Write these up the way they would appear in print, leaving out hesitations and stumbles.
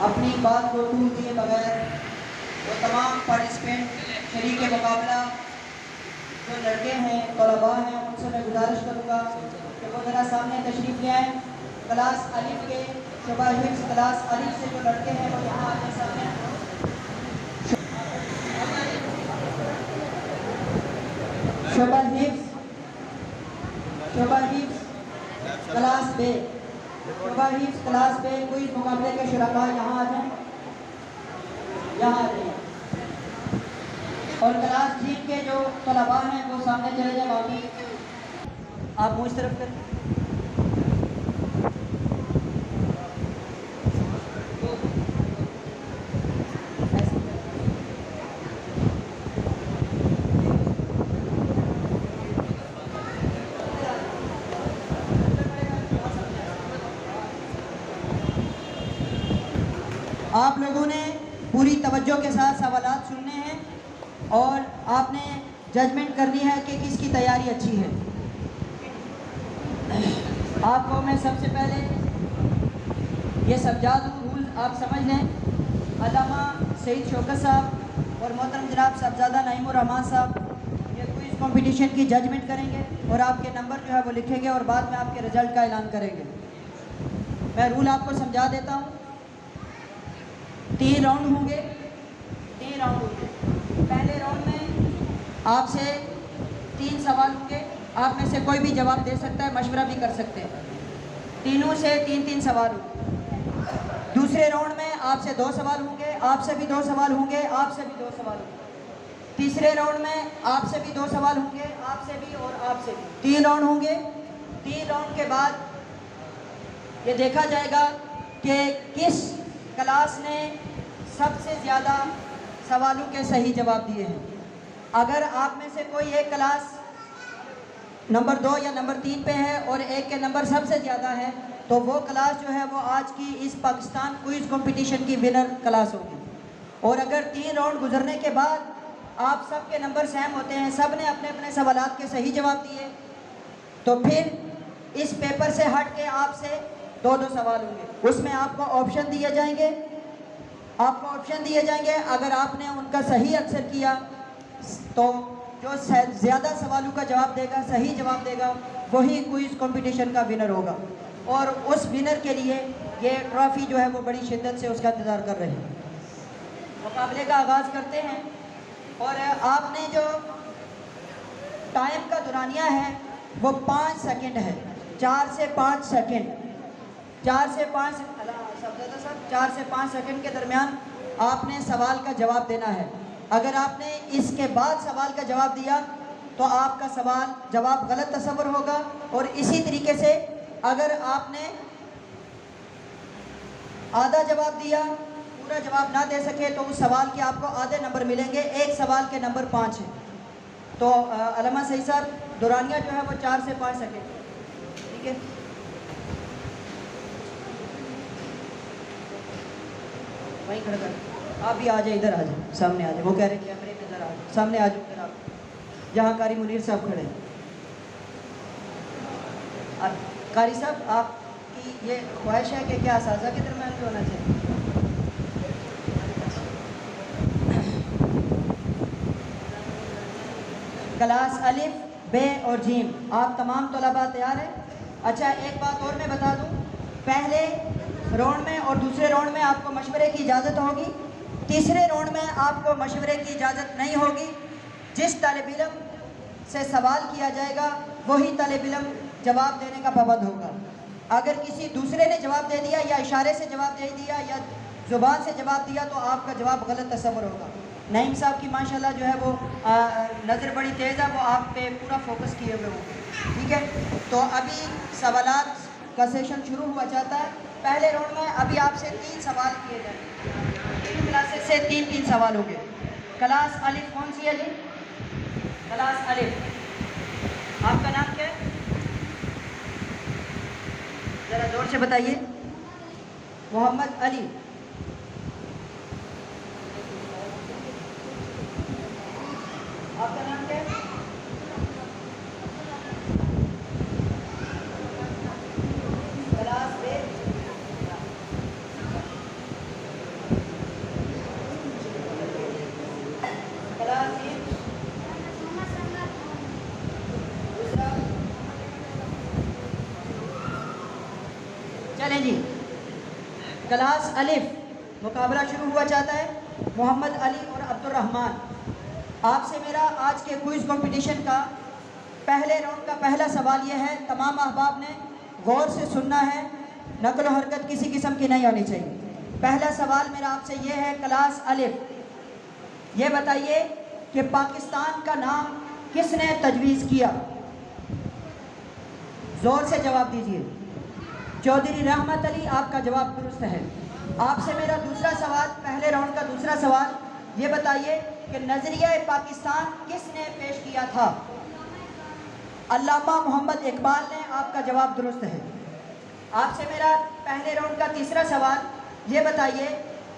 अपनी बात को टूल दिए बगैर वो तमाम पार्टिसिपेंट शरीक मुकाबला जो लड़के हैं तलबा हैं उनसे मैं गुजारिश करूँगा कि वो ज़रा सामने तशरीफ़ ले आएँ। क्लास अलिफ के शुबा हिफ्ज़ क्लास अलिफ से जो लड़के हैं वो यहाँ आने सामने। शुबा हिफ्ज़ क्लास बे, शुबा हिफ्ज़ क्लास बे क्विज़ मुकाबले के शुरका यहाँ आ जाएँ, यहाँ आ जाइए। और क्लास जी के जो तलबा हैं वो सामने चले जाए बाकी। आप मुझ तरफ करें। आप लोगों ने पूरी तवज्जो के साथ सवालात सुनने हैं और आपने जजमेंट करनी है कि किसकी तैयारी अच्छी है। आपको मैं सबसे पहले ये सब्जाद रूल आप समझ लें। अल्लामा सईद शौकत साहब और मोहतरम जनाब साहबजादा नईमुर रहमान साहब ये क्विज़ कंपटीशन की जजमेंट करेंगे और आपके नंबर जो है वो लिखेंगे और बाद में आपके रिज़ल्ट का ऐलान करेंगे। मैं रूल आपको समझा देता हूँ। 3 राउंड होंगे। पहले राउंड में आपसे 3 सवाल होंगे। आप में से कोई भी जवाब दे सकता है, मशवरा भी कर सकते हैं। तीनों से 3-3 सवाल होंगे। दूसरे राउंड में आपसे 2 सवाल होंगे, आपसे भी 2 सवाल होंगे, आपसे भी 2 सवाल होंगे। तीसरे राउंड में आपसे भी 2 सवाल होंगे, आपसे भी और आपसे भी। 3 राउंड होंगे। 3 राउंड के बाद ये देखा जाएगा कि किस क्लास ने सबसे ज़्यादा सवालों के सही जवाब दिए हैं। अगर आप में से कोई एक क्लास नंबर 2 या नंबर 3 पे है और एक के नंबर सबसे ज़्यादा है तो वो क्लास जो है वो आज की इस पाकिस्तान क्विज़ कंपटीशन की विनर क्लास होगी। और अगर 3 राउंड गुजरने के बाद आप सब के नंबर सेम होते हैं, सब ने अपने अपने सवालात के सही जवाब दिए, तो फिर इस पेपर से हट के आपसे 2-2 सवाल होंगे। उसमें आपको ऑप्शन दिए जाएंगे। अगर आपने उनका सही आंसर किया तो जो ज़्यादा सवालों का जवाब देगा, सही जवाब देगा, वही क्विज़ कंपटीशन का विनर होगा। और उस विनर के लिए ये ट्रॉफ़ी जो है वो बड़ी शिद्दत से उसका इंतज़ार कर रहे हैं। मुकाबले का आगाज़ करते हैं और आपने जो टाइम का दुरानिया है वो 5 सेकंड है। 4 से 5 सेकंड 4 से 5 सेकंड के दरमियान आपने सवाल का जवाब देना है। अगर आपने इसके बाद सवाल का जवाब दिया तो आपका जवाब गलत तस्वर होगा। और इसी तरीके से अगर आपने आधा जवाब दिया, पूरा जवाब ना दे सके, तो उस सवाल के आपको आधे नंबर मिलेंगे। एक सवाल के नंबर 5 है। तो अल्लामा सईद साहब दुरानिया जो है वो 4 से 5 सेकंड, ठीक है। वहीं खड़ा कर, आप भी आ जाए, इधर आ जाए, सामने आ जाए। वो कह रहे हैं कैमरे के इधर आ जाए, सामने आ जाओ इधर। आप जहाँ कारी मुनीर साहब खड़े हैं, कारी साहब आपकी ये ख्वाहिश है कि क्या असाज़ा के दरमियान भी होना चाहिए? क्लास अलिफ, बे और जीम, आप तमाम तलबा तैयार हैं? अच्छा, एक बात और मैं बता दूं, पहले राउंड में और दूसरे राउंड में आपको मशवरे की इजाज़त होगी। तीसरे राउंड में आपको मशवरे की इजाज़त नहीं होगी। जिस तालिब इल्म से सवाल किया जाएगा वही तालिब इल्म जवाब देने का पाबंद होगा। अगर किसी दूसरे ने जवाब दे दिया या इशारे से जवाब दे दिया या ज़ुबान से जवाब दिया तो आपका जवाब गलत तस्वर होगा। नईम साहब की माशाल्लाह जो है वो नज़र बड़ी तेज़ है, वो आप पे पूरा फोकस किए हुए होंगे, ठीक है। तो अभी सवालात का सेशन शुरू हुआ जाता है। पहले राउंड में अभी आपसे 3 सवाल किए जाएंगे। 3 क्लासेस से 3-3 सवाल होंगे। क्लास अलिफ कौन सी है जी? क्लास अलिफ। आपका नाम क्या है? ज़रा जोर से बताइए। मोहम्मद अली। आपका नाम क्या है? क्लास बे। क्लास अलिफ मुकाबला शुरू हुआ चाहता है मोहम्मद अली और अब्दुर्रहमान। आपसे मेरा आज के क्विज कंपटीशन का पहले राउंड का पहला सवाल यह है, तमाम अहबाब ने गौर से सुनना है, नकल हरकत किसी किस्म की नहीं होनी चाहिए। पहला सवाल मेरा आपसे यह है, क्लास अलिफ, ये बताइए कि पाकिस्तान का नाम किसने तजवीज़ किया? ज़ोर से जवाब दीजिए। चौधरी रहमत अली, आपका जवाब दुरुस्त है। आपसे मेरा दूसरा सवाल, पहले राउंड का दूसरा सवाल, ये बताइए कि नज़रिया पाकिस्तान किसने पेश किया था? अल्लामा मोहम्मद इकबाल ने, आपका जवाब दुरुस्त है। आपसे मेरा पहले राउंड का तीसरा सवाल, ये बताइए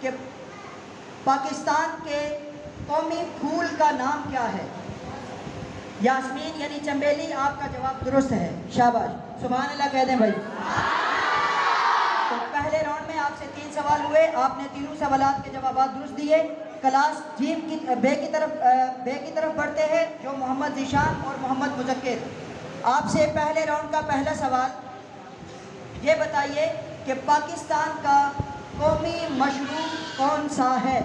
कि पाकिस्तान के कौमी फूल का नाम क्या है? यास्मीन यानी चंबेली, आपका जवाब दुरुस्त है। शाबाश, सुभान अल्लाह कह दें भाई। तो पहले राउंड में आपसे 3 सवाल हुए, आपने तीनों सवालात के जवाब दुरुस्त दिए। क्लास जीम की बे की तरफ बढ़ते हैं, जो मोहम्मद ज़ीशान और मोहम्मद मुज़क्किर। आपसे पहले राउंड का पहला सवाल, ये बताइए कि पाकिस्तान का कौमी मशरूब कौन सा है?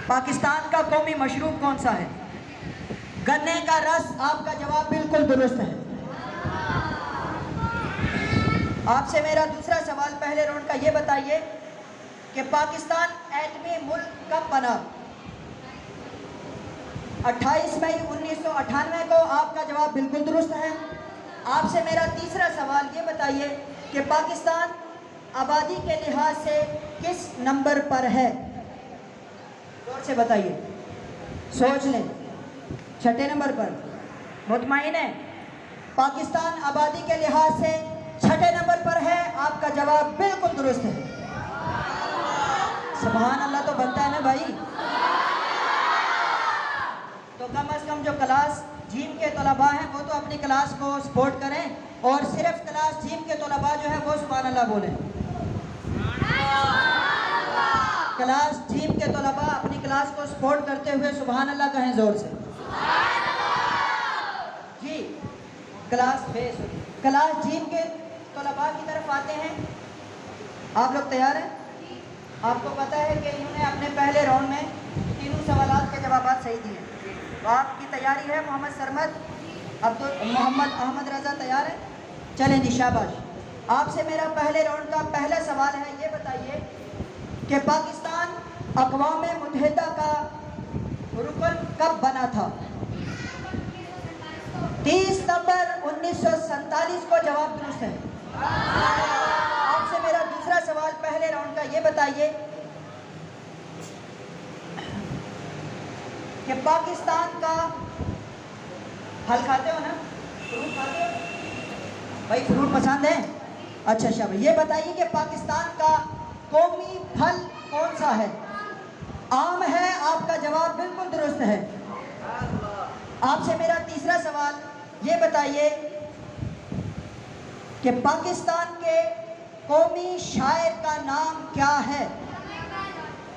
पाकिस्तान का कौमी मशरूब कौन सा है? गन्ने का रस, आपका जवाब बिल्कुल दुरुस्त है। आपसे मेरा दूसरा सवाल पहले राउंड का, ये बताइए कि पाकिस्तान एटमी मुल्क कब बना? 28 मई 1998 को, आपका जवाब बिल्कुल दुरुस्त है। आपसे मेरा तीसरा सवाल, ये बताइए कि पाकिस्तान आबादी के लिहाज से किस नंबर पर है? जोर से बताइए, सोच लें। 6ठे नंबर पर मुतमईन है? पाकिस्तान आबादी के लिहाज से 6ठे नंबर पर है, आपका जवाब बिल्कुल दुरुस्त है। सुभान अल्लाह तो बनता है ना भाई। तो कम अज़ कम जो क्लास जीम के तलबा हैं वो तो अपनी क्लास को सपोर्ट करें, और सिर्फ क्लास जीम के तलबा जो है वो सुभान अल्लाह बोलें। क्लास जीम के तलबा अपनी क्लास को सपोर्ट करते हुए सुभान अल्लाह कहें जोर से जी। क्लास जीम के तलबा की तरफ आते हैं। आप लोग तैयार हैं? आपको पता है कि इन्होंने अपने पहले राउंड में तीनों सवालात के जवाब सही दिए। तो आपकी तैयारी है? मोहम्मद सरमद, मोहम्मद अहमद रज़ा तैयार है? चलें जी, शाबाश। आपसे मेरा पहले राउंड का पहला सवाल है, ये बताइए कि पाकिस्तान अक़वाम मुत्तहिदा का रुकन कब बना था? 30 नवंबर 1947 को, जवाब दुरुस्त है। आपसे मेरा दूसरा सवाल पहले राउंड का, ये बताइए कि पाकिस्तान का, फल खाते हो ना, फ्रूट खाते हो भाई? फ्रूट पसंद है? अच्छा शाबाश। ये बताइए कि पाकिस्तान का कौमी फल कौन सा है? आम है, आपका जवाब बिल्कुल दुरुस्त है। आपसे मेरा तीसरा सवाल, ये बताइए कि पाकिस्तान के कौमी शायर का नाम क्या है?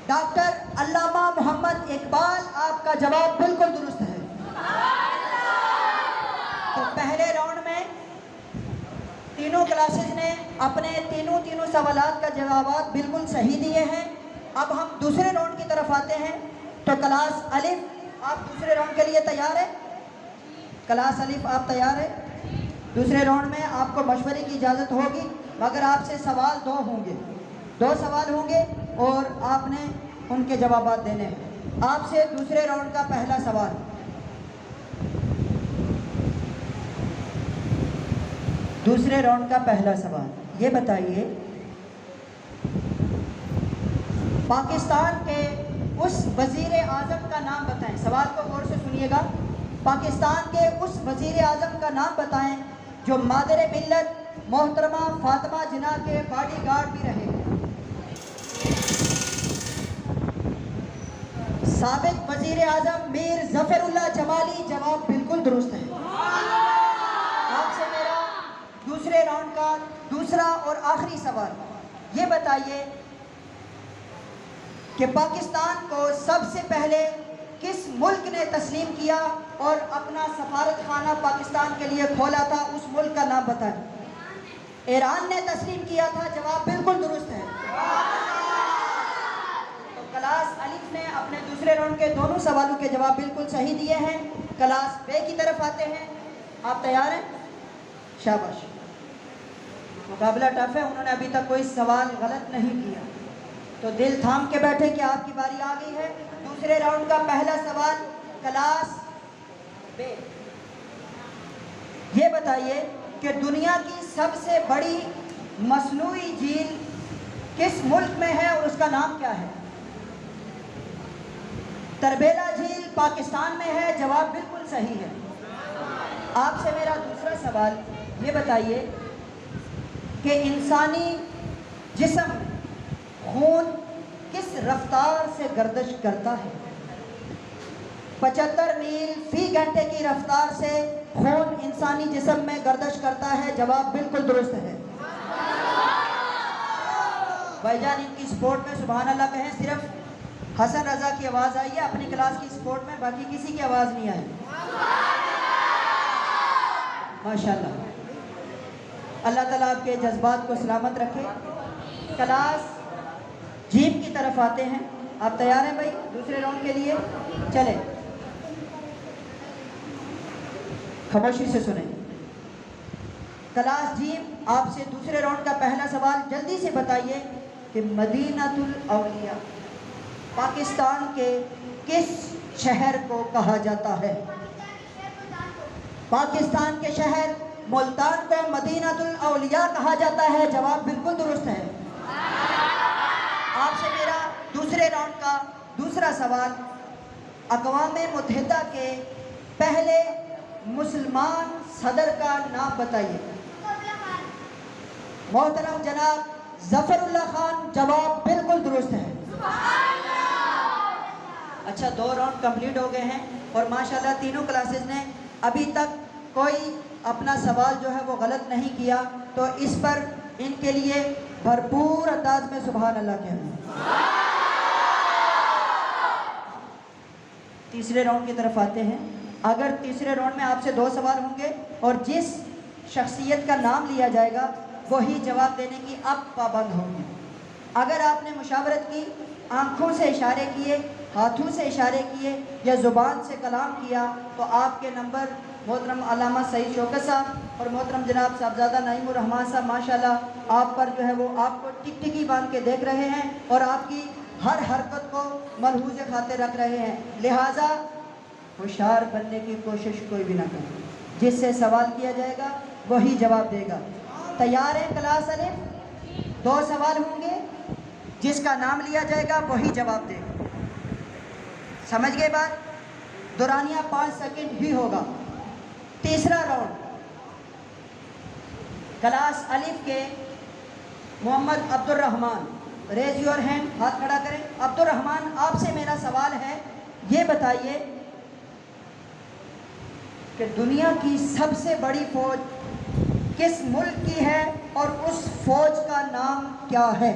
डॉक्टर अल्लामा मोहम्मद इकबाल, आपका जवाब बिल्कुल दुरुस्त है। तो पहले राउंड में तीनों क्लासेस ने अपने तीनों सवालात का जवाब बिल्कुल सही दिए हैं। अब हम दूसरे राउंड की तरफ आते हैं। तो क्लास अलिफ, आप दूसरे राउंड के लिए तैयार है? क्लास अलिफ, आप तैयार है? दूसरे राउंड में आपको मशवरे की इजाज़त होगी, मगर आपसे सवाल 2 होंगे, 2 सवाल होंगे और आपने उनके जवाब देने हैं। आपसे दूसरे राउंड का पहला सवाल, दूसरे राउंड का पहला सवाल, ये बताइए पाकिस्तान के उस वज़ीर आज़म का नाम बताएं। सवाल को गौर से सुनिएगा। पाकिस्तान के उस वज़ीर आज़म का नाम बताएं जो मादर मिल्लत मोहतरमा फातिमा जिन्ना के बॉडीगार्ड भी रहे। साबिक वज़ीर आज़म मीर ज़फ़रुल्लाह जमाली, जवाब बिल्कुल दुरुस्त है। आपसे मेरा दूसरे राउंड का दूसरा और आखिरी सवाल, ये बताइए कि पाकिस्तान को सबसे पहले किस मुल्क ने तस्लीम किया और अपना सफारत खाना पाकिस्तान के लिए खोला था? उस मुल्क का नाम बताएं। ईरान ने तस्लीम किया था, जवाब बिल्कुल दुरुस्त है। दूसरे राउंड के दोनों सवालों के जवाब बिल्कुल सही दिए हैं। क्लास बे की तरफ आते हैं। आप तैयार हैं? शाबाश। मुकाबला टफ है, उन्होंने अभी तक कोई सवाल गलत नहीं किया, तो दिल थाम के बैठे कि आपकी बारी आ गई है। दूसरे राउंड का पहला सवाल क्लास बे, ये बताइए कि दुनिया की सबसे बड़ी मसनूई झील किस मुल्क में है और उसका नाम क्या है? तरबेला झील पाकिस्तान में है, जवाब बिल्कुल सही है। आपसे मेरा दूसरा सवाल, ये बताइए कि इंसानी जिस्म खून किस रफ्तार से गर्दिश करता है? 75 मील फी घंटे की रफ्तार से खून इंसानी जिस्म में गर्दिश करता है, जवाब बिल्कुल दुरुस्त है। भाईजान इनकी स्पोर्ट में सुभान अल्लाह कहें, सिर्फ हसन रजा की आवाज़ आई है अपनी क्लास की स्पोर्ट में, बाकी किसी की आवाज़ नहीं आई। माशाल्लाह, अल्लाह ताला आपके जज्बात को सलामत रखे। क्लास जीम की तरफ आते हैं। आप तैयार हैं भाई दूसरे राउंड के लिए? चले, खामोशी से सुने। क्लास जीम, आपसे दूसरे राउंड का पहला सवाल, जल्दी से बताइए कि मदीनातुल औलिया पाकिस्तान के किस शहर को कहा जाता है? पाकिस्तान के शहर मुल्तान को मदीनातुल औलिया कहा जाता है, जवाब बिल्कुल दुरुस्त है। आपसे मेरा दूसरे राउंड का दूसरा सवाल, अक़वाम मुत्तहिदा के पहले मुसलमान सदर का नाम बताइए। मोहतरम जनाब ज़फ़रुल्लाह खान, जवाब बिल्कुल दुरुस्त है। अच्छा, 2 राउंड कंप्लीट हो गए हैं और माशाल्लाह तीनों क्लासेस ने अभी तक कोई अपना सवाल जो है वो गलत नहीं किया, तो इस पर इनके लिए भरपूर अंदाज में सुभान अल्लाह कहें। तीसरे राउंड की तरफ आते हैं। अगर तीसरे राउंड में आपसे 2 सवाल होंगे और जिस शख्सियत का नाम लिया जाएगा वही जवाब देने की अब पाबंद होंगे। अगर आपने मुशावरत की, आंखों से इशारे किए, हाथों से इशारे किए या ज़ुबान से कलाम किया, तो आपके नंबर मोहतरम अल्लामा सईद शौकत साहब और मोहतरम जनाब साहबजादा नईमुर रहमान साहब माशाल्लाह आप पर जो है वो आपको टिकटिकी बांध के देख रहे हैं और आपकी हर हरकत को मलहूज़ खाते रख रहे हैं। लिहाजा होशियार बनने की कोशिश कोई भी ना करे, जिससे सवाल किया जाएगा वही जवाब देगा। तैयार है क्लास अलिफ? 2 सवाल होंगे, जिसका नाम लिया जाएगा वही जवाब देगा। समझ गए बात? दुरानिया 5 सेकंड ही होगा। तीसरा राउंड, क्लास अलिफ के Mohammad Abdul Rahman, raise your hand, हाथ खड़ा करें। अब्दुल रहमान, आपसे मेरा सवाल है, ये बताइए कि दुनिया की सबसे बड़ी फौज किस मुल्क की है और उस फौज का नाम क्या है?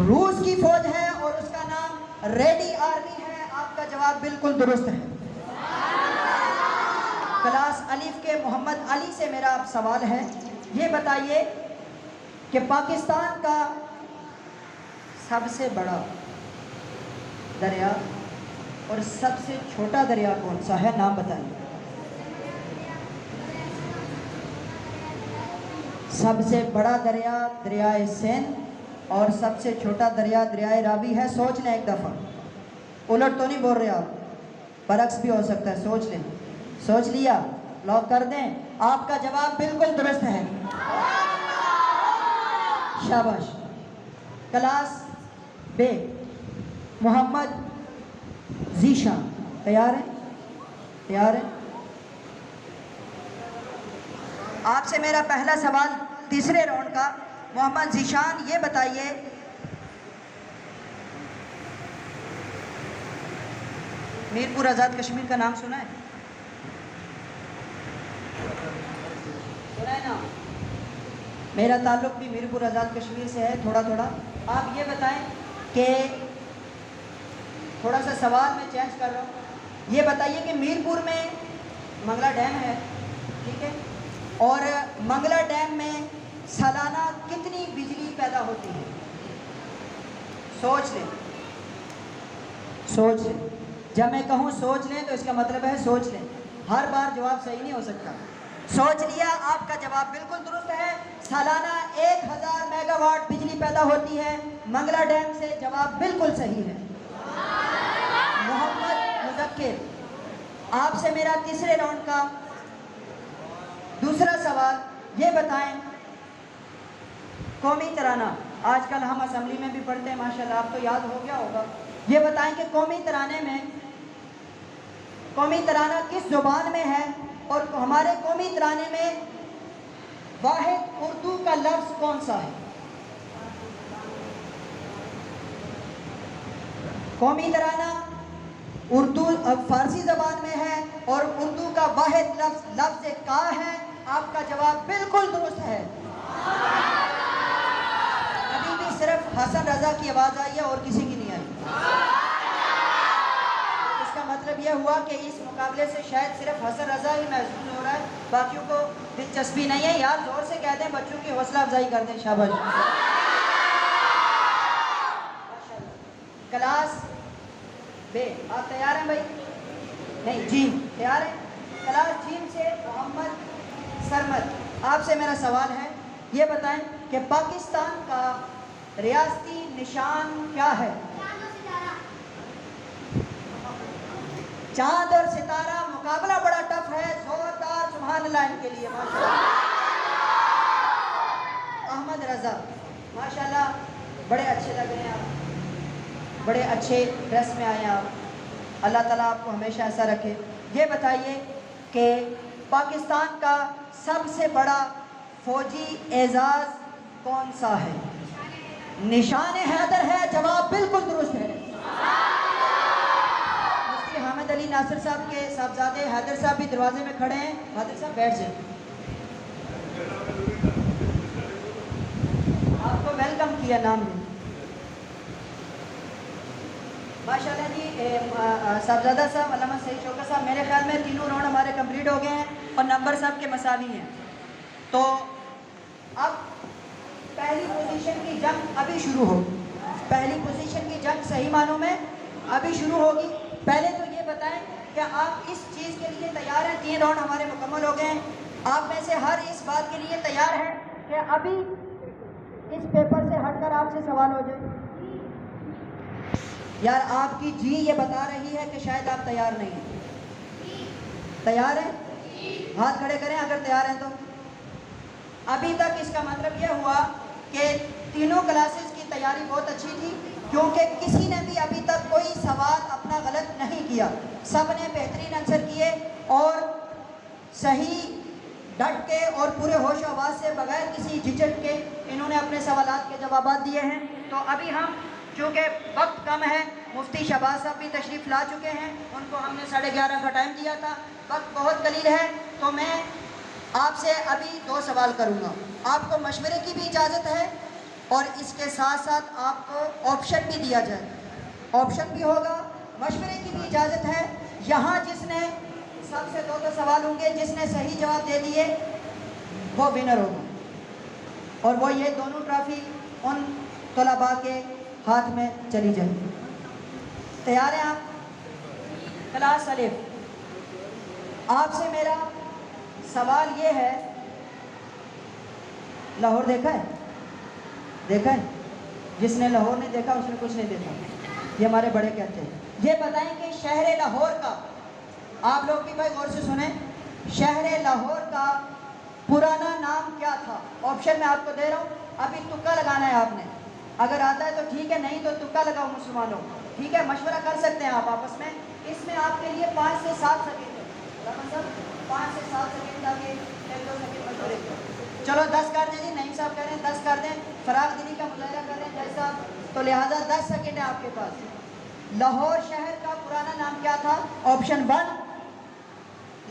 रूस की फौज है और उसका नाम रेडी आर्मी है, आपका जवाब बिल्कुल दुरुस्त है। क्लास अलिफ के मोहम्मद अली से मेरा अब सवाल है, ये बताइए कि पाकिस्तान का सबसे बड़ा दरिया और सबसे छोटा दरिया कौन सा है, नाम बताइए। सबसे बड़ा दरिया दरियाए सेंध और सबसे छोटा दरिया दरियाए रावी है। सोच लें एक दफ़ा, उलट तो नहीं बोल रहे आप, बरक्स भी हो सकता है, सोच लें। सोच लिया? लॉक कर दें? आपका जवाब बिल्कुल दुरुस्त है, शाबाश। क्लास बे मोहम्मद जीशान, तैयार है? तैयार है? आपसे मेरा पहला सवाल तीसरे राउंड का, मोहम्मद जीशान, ये बताइए मीरपुर आज़ाद कश्मीर का नाम सुना है? सुना है ना? मेरा ताल्लुक़ भी मीरपुर आज़ाद कश्मीर से है थोड़ा थोड़ा। आप ये बताएं कि थोड़ा सा सवाल मैं चेंज कर रहा हूँ, ये बताइए कि मीरपुर में मंगला डैम है, ठीक है, और मंगला डैम में सालाना कितनी बिजली पैदा होती है? सोच लें, सोच लें। जब मैं कहूँ सोच लें तो इसका मतलब है सोच लें। हर बार जवाब सही नहीं हो सकता। सोच लिया, आपका जवाब बिल्कुल दुरुस्त है। सालाना 1000 मेगावाट बिजली पैदा होती है मंगला डैम से। जवाब बिल्कुल सही है। मोहम्मद मुज़क्किर, आपसे मेरा तीसरे राउंड का दूसरा सवाल, ये बताएं कौमी तराना, आजकल हम असेंबली में भी पढ़ते हैं माशाल्लाह, आपको याद हो गया होगा। ये बताएं कि कौमी तराना किस ज़ुबान में है और हमारे कौमी तराने में वाहिद उर्दू का लफ्ज़ कौन सा है? कौमी तराना उर्दू फारसी ज़बान में है और उर्दू का वाहिद लफ्ज़ का है। आपका जवाब बिल्कुल दुरुस्त है। अभी भी सिर्फ हसन रजा की आवाज़ आई है और किसी की नहीं आई। इसका मतलब यह हुआ कि इस मुकाबले से शायद सिर्फ हसन रजा ही महसूस हो रहा है, बाकियों को दिलचस्पी नहीं है। यार जोर से कह दें, बच्चों की हौसला अफजाई कर दें। शाबाश। क्लास बे, आप तैयार हैं भाई? नहीं, जीम तैयार है? क्लास जीम से मोहम्मद सरमद, आपसे मेरा सवाल है, ये बताएं कि पाकिस्तान का रियासती निशान क्या है? चांद और सितारा। मुकाबला बड़ा टफ है, जोरदार सुभान अल्लाह इनके लिए। माशाल्लाह। अहमद रजा, माशाल्लाह बड़े अच्छे लग रहे हैं आप, बड़े अच्छे ड्रेस में आए हैं आप। अल्लाह ताला आपको हमेशा ऐसा रखे। ये बताइए कि पाकिस्तान का सबसे बड़ा फौजी एजाज कौन सा है? निशान हैदर है। जवाब बिल्कुल दुरुस्त है। मुफ्ती हामिद अली नासिर साहब के साहबजादे हैदर साहब भी दरवाजे में खड़े हैं। हैदर साहब बैठ जाए, आपको वेलकम किया नाम में। माशाल्लाह जी। साहबजादा साहब, अल्लामा सईद शौकत साहब, मेरे ख्याल में तीनों राउंड हमारे कंप्लीट हो गए हैं और नंबर सब के मसावी हैं। तो अब पहली पोजीशन की जंग अभी शुरू होगी। पहली पोजीशन की जंग सही मानों में अभी शुरू होगी। पहले तो ये बताएं कि आप इस चीज़ के लिए तैयार हैं? 3 राउंड हमारे मुकम्मल हो गए हैं। आप में से हर इस बात के लिए तैयार है कि अभी इस पेपर से हटकर आपसे सवाल हो जाए। यार आपकी जी ये बता रही है कि शायद आप तैयार नहीं हैं। तैयार हैं? हाथ खड़े करें अगर तैयार हैं तो। अभी तक इसका मतलब यह हुआ कि तीनों क्लासेस की तैयारी बहुत अच्छी थी, क्योंकि किसी ने भी अभी तक कोई सवाल अपना गलत नहीं किया। सब ने बेहतरीन आंसर किए और सही डट के और पूरे होश आवाज़ से बगैर किसी झिझक के इन्होंने अपने सवालात के जवाब दिए हैं। तो अभी हम, चूँकि वक्त कम है, मुफ्ती शहबाज साहब भी तशरीफ़ ला चुके हैं, उनको हमने 11:30 का टाइम दिया था, वक्त बहुत कलील है, तो मैं आपसे अभी 2 सवाल करूँगा। आपको मशवरे की भी इजाज़त है और इसके साथ साथ आपको ऑप्शन भी दिया जाए। ऑप्शन भी होगा, मशवरे की भी इजाज़त है। यहाँ जिसने सबसे 2 सवाल होंगे, जिसने सही जवाब दे दिए वो विनर होगा और वो ये दोनों ट्रॉफी उन तलबा के हाथ में चली जाए। तैयार हैं आप? क्लास अलिफ, आपसे मेरा सवाल ये है, लाहौर देखा है? देखा है? जिसने लाहौर नहीं देखा उसने कुछ नहीं देखा, ये हमारे बड़े कहते हैं। ये बताएं कि शहर लाहौर का, आप लोग भी भाई गौर से सुने, शहर लाहौर का पुराना नाम क्या था? ऑप्शन मैं आपको दे रहा हूँ, अभी तुक्का लगाना है आपने। अगर आता है तो ठीक है, नहीं तो तुक्का लगाओ मुसलमानों। ठीक है, मशवरा कर सकते हैं आप आपस में। इसमें आपके लिए 5 से 7 सेकेंड है, 5 से 7 सेकेंड ताकि 1-2 सेकेंड मशवरे के। चलो 10 कर दें जी, नईम साहब कह रहे हैं 10 कर दें, फराग दिली का मुजाहरा कर रहे हैं जैसा, तो लिहाजा 10 सेकेंड है आपके पास। लाहौर शहर का पुराना नाम क्या था? Option 1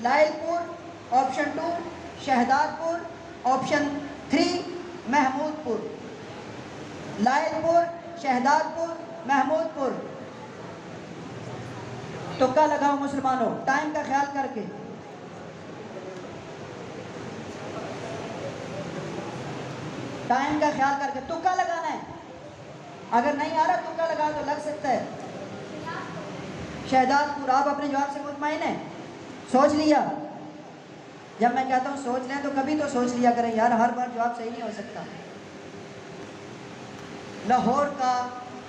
Lyallpur, option 2 Shahdadpur, option 3 Mahmudpur. Lyallpur, Shahdadpur, Mahmudpur. तुक्का लगाओ मुसलमानों, टाइम का ख्याल करके। टाइम का ख्याल करके तुक्का लगाना है। अगर नहीं आ रहा तुक्का लगा तो लग सकता है। शहजादपुर, आप अपने जवाब से मुतमईन हैं? सोच लिया? जब मैं कहता हूँ सोच लें तो कभी तो सोच लिया करें यार, हर बार जवाब सही नहीं हो सकता। लाहौर का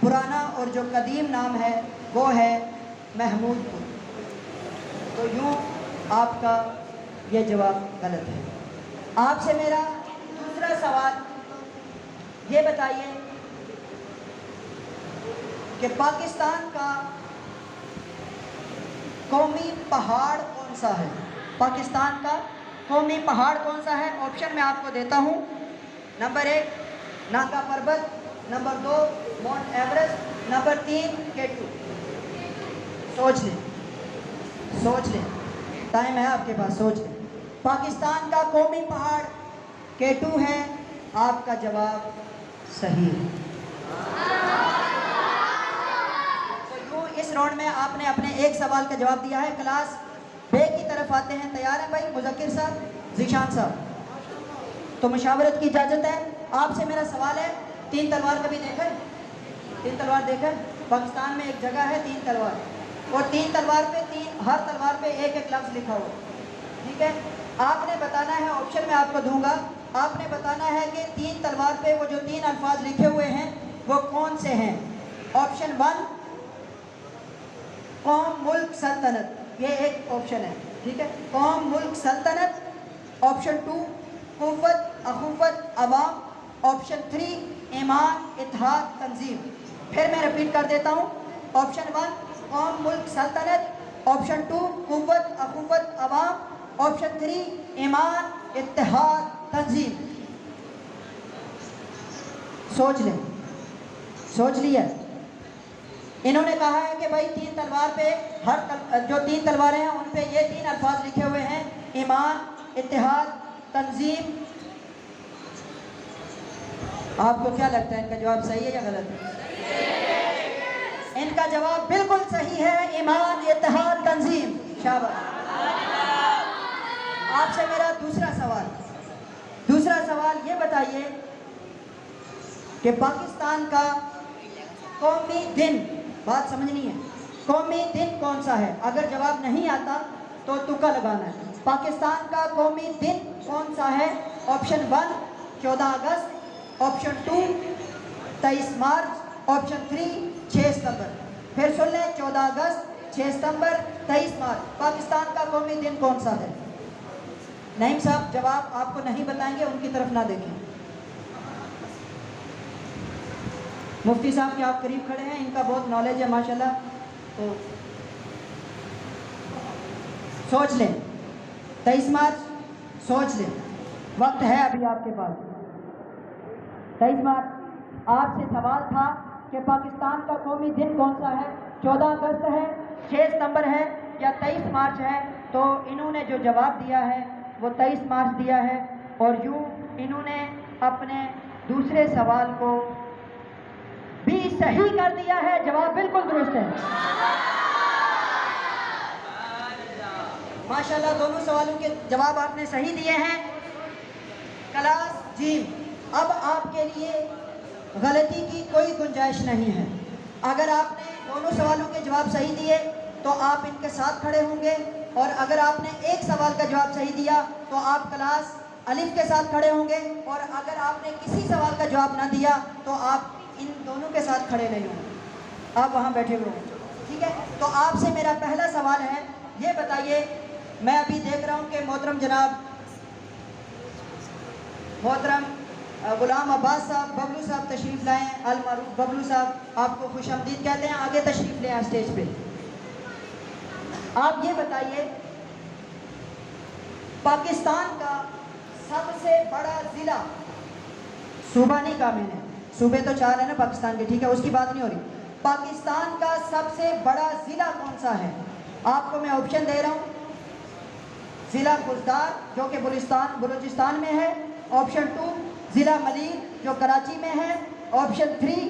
पुराना और जो कदीम नाम है वो है महमूदपुर। तो यूँ आपका ये जवाब गलत है। आपसे मेरा दूसरा सवाल, ये बताइए कि पाकिस्तान का कौमी पहाड़ कौन सा है? पाकिस्तान का कौमी पहाड़ कौन सा है? ऑप्शन मैं आपको देता हूँ। नंबर 1 नागा पर्वत, number 2 mount Everest, number 3 K2। सोच लें, सोच लें, टाइम है आपके पास, सोच लें। पाकिस्तान का कौमी पहाड़ K2 है। आपका जवाब सही है। तो यूँ इस राउंड में आपने अपने एक सवाल का जवाब दिया है। क्लास बे की तरफ आते हैं। तैयार हैं भाई मुज़क्किर साहब, ज़ीशान साहब? तो मुशावरत की इजाज़त है। आपसे मेरा सवाल है, 3 तलवार कभी देखा है? 3 तलवार देखा है? पाकिस्तान में एक जगह है 3 तलवार, और 3 तलवार पे हर तलवार पे एक एक लफ्ज़ लिखा हो। ठीक है, आपने बताना है, ऑप्शन में आपको दूंगा, आपने बताना है कि 3 तलवार पे वो जो 3 अल्फाज लिखे हुए हैं वो कौन से हैं। ऑप्शन 1 कौम मुल्क सल्तनत, ये एक ऑप्शन है। ठीक है, कौम मुल्क सल्तनत। ऑप्शन 2 कुव्वत अखुव्वत अवाम। ऑप्शन 3 ईमान इत्तेहाद तंजीम। फिर मैं रिपीट कर देता हूँ। ऑप्शन 1 कौम मुल्क सल्तनत, ऑप्शन 2 कुव्वत अखुव्वत अवाम, ऑप्शन 3 ईमान इत्तेहाद तंजीम। सोच लें, सोच लिया? इन्होंने कहा है कि भाई 3 तलवार पे जो 3 तलवारें हैं उन पे ये 3 अल्फाज लिखे हुए हैं, ईमान इत्तेहाद तंजीम। आपको क्या लगता है इनका जवाब सही है या गलत है? इनका जवाब बिल्कुल सही है, ईमान इत्तेहाद तंजीम। शाबाश। आपसे मेरा दूसरा सवाल, ये बताइए कि पाकिस्तान का कौमी दिन, बात समझनी है, कौमी दिन कौन सा है? अगर जवाब नहीं आता तो तुक्का लगाना है। पाकिस्तान का कौमी दिन कौन सा है? ऑप्शन 1 14 अगस्त, ऑप्शन 2 23 मार्च, ऑप्शन 3 6 सितंबर। फिर सुन लें, 14 अगस्त, 6 सितंबर, 23 मार्च। पाकिस्तान का कौमी दिन कौन सा है? नईम साहब जवाब आपको नहीं बताएंगे, उनकी तरफ ना देखें। मुफ्ती साहब के आप करीब खड़े हैं, इनका बहुत नॉलेज है माशाल्लाह। तो सोच लें, 23 मार्च, सोच लें, वक्त है अभी आपके पास। 23 मार्च। आपसे सवाल था कि पाकिस्तान का कौमी दिन कौन सा है? 14 अगस्त है, 6 सितंबर है या 23 मार्च है? तो इन्होंने जो जवाब दिया है वो 23 मार्च दिया है, और यूँ इन्होंने अपने दूसरे सवाल को भी सही कर दिया है। जवाब बिल्कुल दुरुस्त है। माशाल्लाह, दोनों सवालों के जवाब आपने सही दिए हैं। क्लास जी, अब आपके लिए गलती की कोई गुंजाइश नहीं है। अगर आपने दोनों सवालों के जवाब सही दिए तो आप इनके साथ खड़े होंगे, और अगर आपने एक सवाल का जवाब सही दिया तो आप क्लास अलिफ के साथ खड़े होंगे, और अगर आपने किसी सवाल का जवाब ना दिया तो आप इन दोनों के साथ खड़े नहीं होंगे, आप वहाँ बैठे हुए होंगे। ठीक है, तो आपसे मेरा पहला सवाल है, ये बताइए, मैं अभी देख रहा हूँ कि मोहतरम जनाब मोहतरम गुलाम अब्बास साहब, बबलू साहब तशरीफ़ लाएँ। अल मारूफ बबलू साहब, आपको खुशामदीद कहते हैं, आगे तशरीफ़ लें स्टेज पे। आप ये बताइए, पाकिस्तान का सबसे बड़ा ज़िला, सूबा नहीं कहा मैंने, सूबे तो 4 है ना पाकिस्तान के, ठीक है, उसकी बात नहीं हो रही। पाकिस्तान का सबसे बड़ा ज़िला कौन सा है? आपको मैं ऑप्शन दे रहा हूँ। ज़िला गुजदार जो कि बलूचिस्तान में है, ऑप्शन 2 ज़िला मलीर जो कराची में है, ऑप्शन 3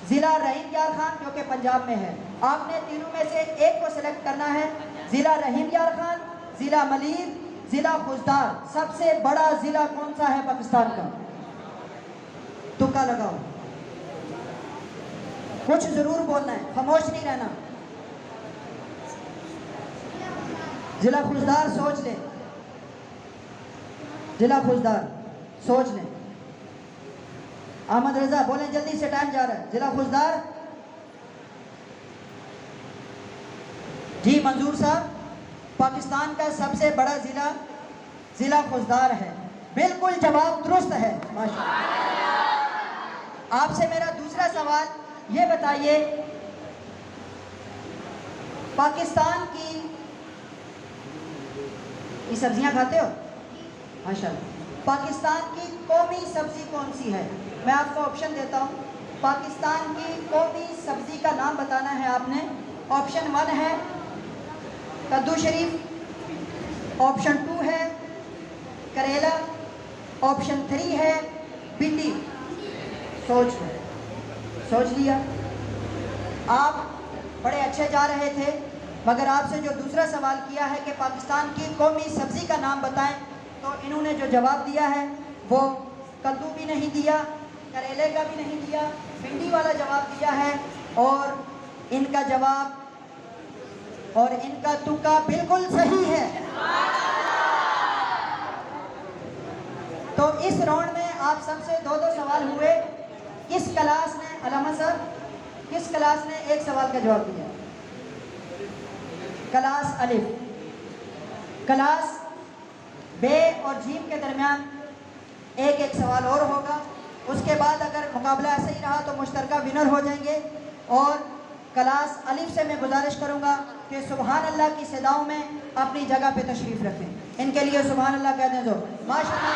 ज़िला रहीम यार खान जो कि पंजाब में है। आपने तीनों में से एक को सिलेक्ट करना है। ज़िला रहीम यार खान, ज़िला मलीर, ज़िला गुजदार। सबसे बड़ा ज़िला कौन सा है पाकिस्तान का? तुक्का लगाओ। कुछ जरूर बोलना है, खामोश नहीं रहना। जिला फौजदार सोच ले, जिला फौजदार सोच ले। अहमद रजा बोलें, जल्दी से टाइम जा रहा है। जिला फौजदार जी मंजूर साहब, पाकिस्तान का सबसे बड़ा जिला जिला फौजदार है। बिल्कुल जवाब दुरुस्त है, माशाअल्लाह। आपसे मेरा दूसरा सवाल, ये बताइए पाकिस्तान की ये सब्जियां खाते हो? माशाअल्लाह। पाकिस्तान की कौमी सब्जी कौन सी है? मैं आपको ऑप्शन देता हूँ। पाकिस्तान की कौमी सब्जी का नाम बताना है आपने। ऑप्शन 1 है कद्दू शरीफ, ऑप्शन 2 है करेला, ऑप्शन 3 है भिंडी। सोच लिया? आप बड़े अच्छे जा रहे थे, मगर आपसे जो दूसरा सवाल किया है कि पाकिस्तान की कौमी सब्जी का नाम बताएं, तो इन्होंने जो जवाब दिया है वो कद्दू भी नहीं दिया, करेले का भी नहीं दिया, भिंडी वाला जवाब दिया है। और इनका जवाब और इनका तुक्का बिल्कुल सही है। तो इस राउंड में आप सबसे 2-2 सवाल हुए। किस क्लास ने, अलामा साहब, किस क्लास ने एक सवाल का जवाब दिया? क्लास अलिफ। क्लास बे और जीम के दरमियान एक सवाल और होगा। उसके बाद अगर मुकाबला ऐसे ही रहा तो मुश्तरका विनर हो जाएंगे। और क्लास अलिफ से मैं गुजारिश करूंगा कि सुबहान अल्लाह की सदाओं में अपनी जगह पे तशरीफ़ रखें। इनके लिए सुबहान अल्लाह कह दें। जो माशाअल्लाह,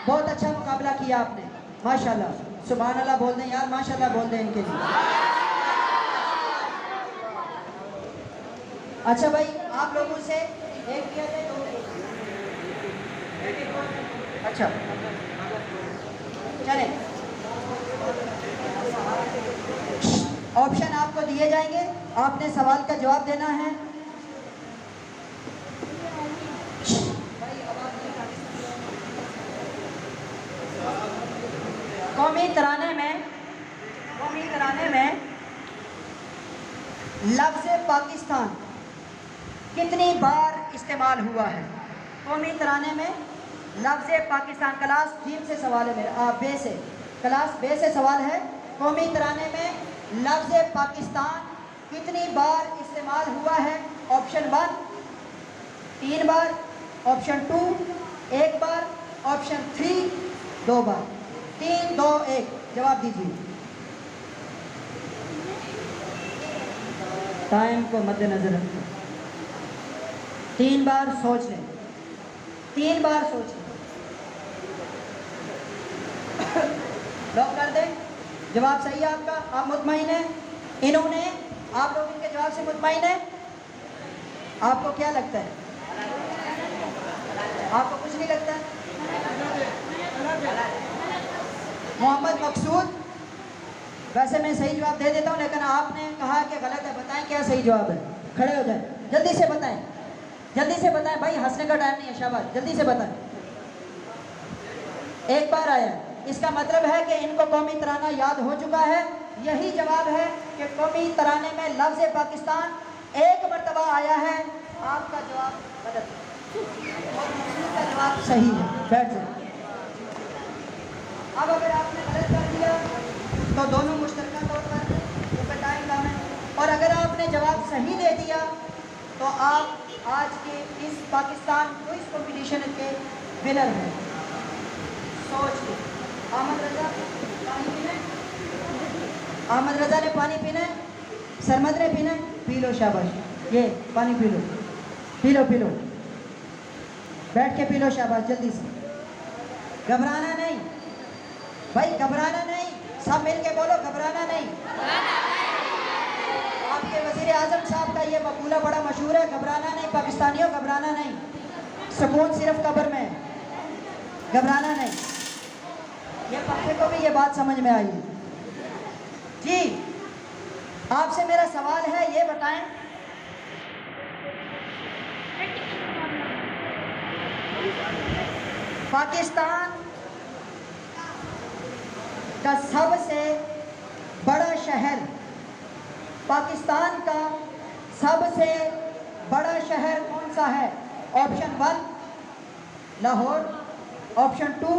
बहुत अच्छा मुकाबला किया आपने, माशाअल्लाह। सुबहान अल्लाह बोल दें यार, माशाअल्लाह बोल दें इनके लिए। अच्छा भाई, आप लोगों से एक किया जाए, 2 अच्छा चलें। ऑप्शन आपको दिए जाएंगे, आपने सवाल का जवाब देना है। कौमी तराने में लफ्ज़ पाकिस्तान कितनी बार इस्तेमाल हुआ है? कौमी तराने में लफ्ज़ पाकिस्तान, क्लास जीम से सवाल है मेरा, बे से, क्लास बे से सवाल है। कौमी तराने में लफ्ज़ पाकिस्तान कितनी बार इस्तेमाल हुआ है? ऑप्शन 1 3 बार, ऑप्शन 2 1 बार, ऑप्शन 3 2 बार। 3 2 1 जवाब दीजिए। टाइम को मद्देनजर रखें। 3 बार सोच लें, 3 बार सोच लें। लॉक कर दें। जवाब सही है आपका, आप मुतमईन हैं? इन्होंने, आप लोग इनके जवाब से मुतमईन हैं? आपको क्या लगता है? आपको कुछ नहीं लगता? मोहम्मद मकसूद, वैसे मैं सही जवाब दे देता हूँ, लेकिन आपने कहा कि गलत है। बताएं क्या सही जवाब है? खड़े हो जाएं, जल्दी से बताएं, जल्दी से बताएं भाई, हंसने का टाइम नहीं है। शाबाश, जल्दी से बताएं। एक बार आया, इसका मतलब है कि इनको कौमी तराना याद हो चुका है। यही जवाब है कि कौमी तराने में लफ्ज़ पाकिस्तान 1 मरतबा आया है। आपका जवाब गलत है, का जवाब सही है। बैठ जाए। अब अगर आपने गलत कर दिया तो दोनों मुश्तरका तौर पर टाइम कम है, और अगर आपने जवाब सही दे दिया तो आप आज के इस पाकिस्तान क्विज़ कंपटीशन के विनर हैं। सोच लो। अहमद रजा पानी पीना है? अहमद रजा ने पानी पीना है? सरमद ने पीना है? पी लो, शाबाश। ये पानी P low, P low, P low, बैठ के पी लो, शाबाश। जल्दी से, घबराना नहीं भाई, घबराना नहीं। सब मिल के बोलो, घबराना नहीं। आपके वज़ीर आज़म साहब का ये मकूला बड़ा मशहूर है, घबराना नहीं पाकिस्तानियों, घबराना नहीं। सुकून सिर्फ कब्र में, घबराना नहीं। ये पंखे को भी ये बात समझ में आई है जी। आपसे मेरा सवाल है, ये बताएं पाकिस्तान का सबसे शहर, पाकिस्तान का सबसे बड़ा शहर कौन सा है? Option 1 Lahore, option 2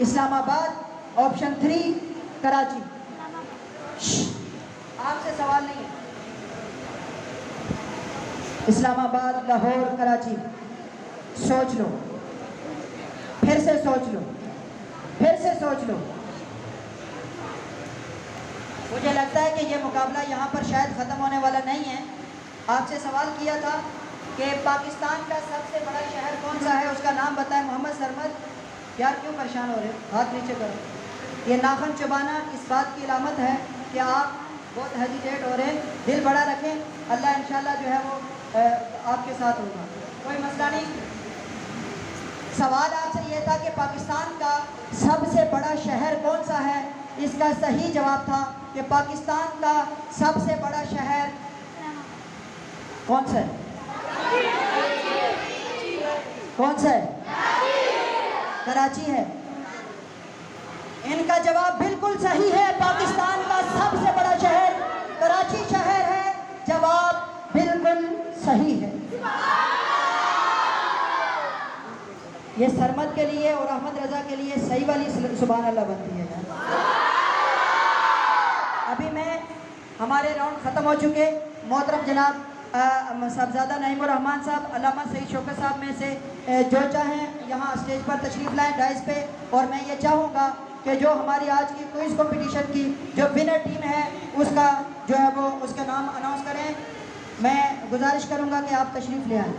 Islamabad, option 3 Karachi. आपसे सवाल नहीं है। इस्लामाबाद, लाहौर, कराची। सोच लो, फिर से सोच लो, फिर से सोच लो। मुझे लगता है कि ये मुकाबला यहाँ पर शायद ख़त्म होने वाला नहीं है। आपसे सवाल किया था कि पाकिस्तान का सबसे बड़ा शहर कौन सा है, उसका नाम बताएं। मोहम्मद सरमद, यार क्यों परेशान हो रहे हो? हाथ नीचे करो। ये नाखून चबाना इस बात की अलामत है कि आप बहुत हेजिटेट हो रहे हैं। दिल बड़ा रखें, अल्लाह इंशाल्लाह जो है वो आपके साथ होगा, कोई मसला नहीं। सवाल आपसे ये था कि पाकिस्तान का सबसे बड़ा शहर कौन सा है। इसका सही जवाब था कि पाकिस्तान का सबसे बड़ा शहर कौन सा है? कौन सा है? कराची है। इनका जवाब बिल्कुल सही है। पाकिस्तान का सबसे बड़ा शहर कराची शहर है। जवाब बिल्कुल सही है। ये सरमद के लिए और अहमद रजा के लिए सही वाली सुभान अल्लाह बनती है यार। अभी मैं, हमारे राउंड ख़त्म हो चुके। मोहतरम जनाब साहबजादा नईमुर रहमान साहब, अल्लामा सईद शौकत साहब में से जो चाहें यहाँ स्टेज पर तशरीफ़ लाएँ डाइस पे। और मैं ये चाहूँगा कि जो हमारी आज की क्विज़ कंपटीशन की जो विनर टीम है उसका जो है वो उसका नाम अनाउंस करें। मैं गुजारिश करूँगा कि आप तशरीफ़ ले आएँ।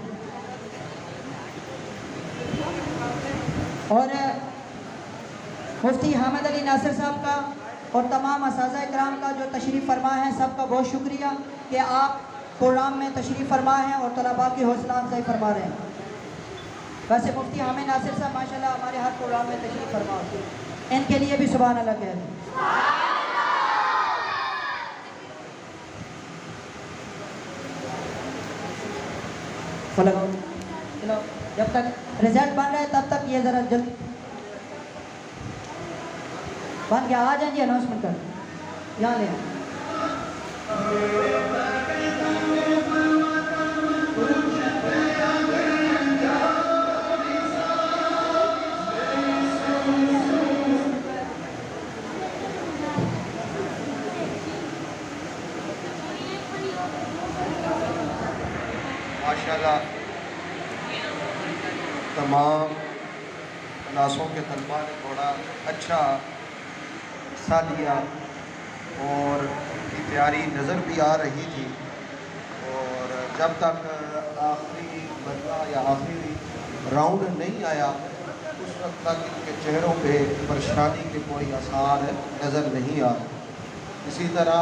और मुफ्ती हामिद अली नासिर साहब का और तमाम असातिज़ा इकराम का जो तशरीफ़ फरमा है, सबका बहुत शुक्रिया कि आप प्रोग्राम में तशरीफ़ फरमा हैं और तलबा की हौसला अफजाई फरमा रहे हैं। वैसे मुफ्ती हामिद नासिर साहब माशाल्लाह हमारे हर प्रोग्राम में तशरीफ़ फरमा होते हैं, इनके लिए भी सुभान अल्लाह कह रहे हैं। चलो जब तक रिजल्ट बन रहा है तब तक ये ज़रा जल्दी बन गया। आ जाए जी, अनाउंसमेंट कर यहाँ ले आए। माशाल्लाह तमाम क्लासों के तलबा ने थोड़ा अच्छा हिस्सा लिया और की तैयारी नज़र भी आ रही थी। और जब तक आखिरी बदला या आखिरी राउंड नहीं आया उस वक्त तक इनके चेहरों पे परेशानी के कोई आसार नज़र नहीं आ रहे। इसी तरह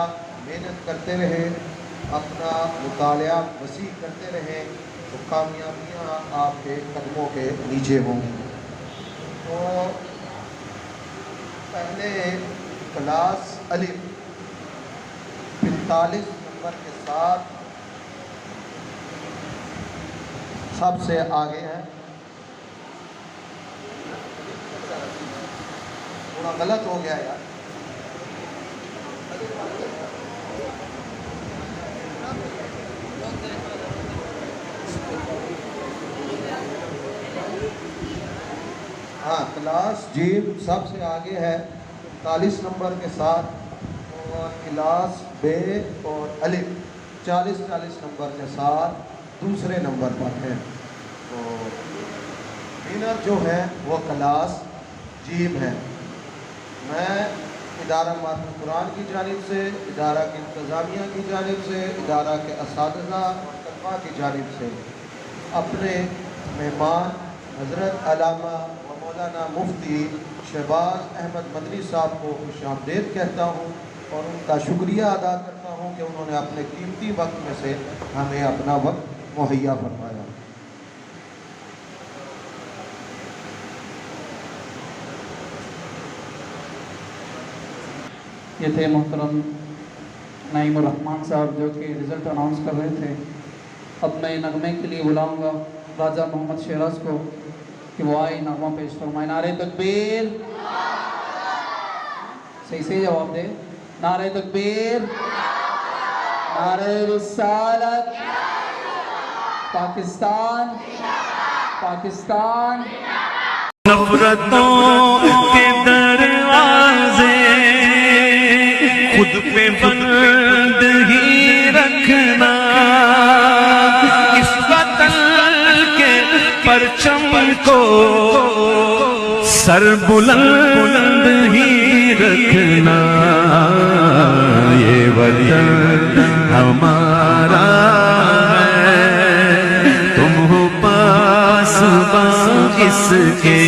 मेहनत करते रहे, अपना मुतालिया वसी करते रहे तो कामयाबियाँ आपके कदमों के नीचे होंगी। तो पहले क्लास अलिफ 45 नंबर के साथ सबसे आगे है। थोड़ा गलत हो गया यार। हाँ, क्लास जीम सबसे आगे है 40 नंबर के साथ, और क्लास बे और अलिफ 40-40 नंबर के साथ दूसरे नंबर पर है। तो विनर जो है वो क्लास जीम है। मैं इदारा मातम कुरान की जानिब से, इदारा की इंतज़ामिया की जानिब से, इदारा के असातिज़ा और तलबा की जानिब से अपने मेहमान हज़रत अल्लामा व मौलाना मुफ्ती शहबाज अहमद मदनी साहब को खुशामदीद कहता हूँ और उनका शुक्रिया अदा करता हूँ कि उन्होंने अपने कीमती वक्त में से हमें अपना वक्त मुहैया फरमाया। ये थे मोहतरम नईमुर रहमान साहब जो कि रिज़ल्ट अनाउंस कर रहे थे। अब मैं नगमे के लिए बुलाऊंगा राजा मोहम्मद शेराज को कि वो आए नगमा पेश फरमाए। नारे तकबीर, सही से जवाब दे। नारे तकबीर, नारे रिसालत, पाकिस्तान, पाकिस्तान। नफरतों के दरवाजे खुद पे बंद ही रखना, इस वतन के परचम को सर बुलंद ही रखना। ये वतन हमारा है, तुम हो पास इसके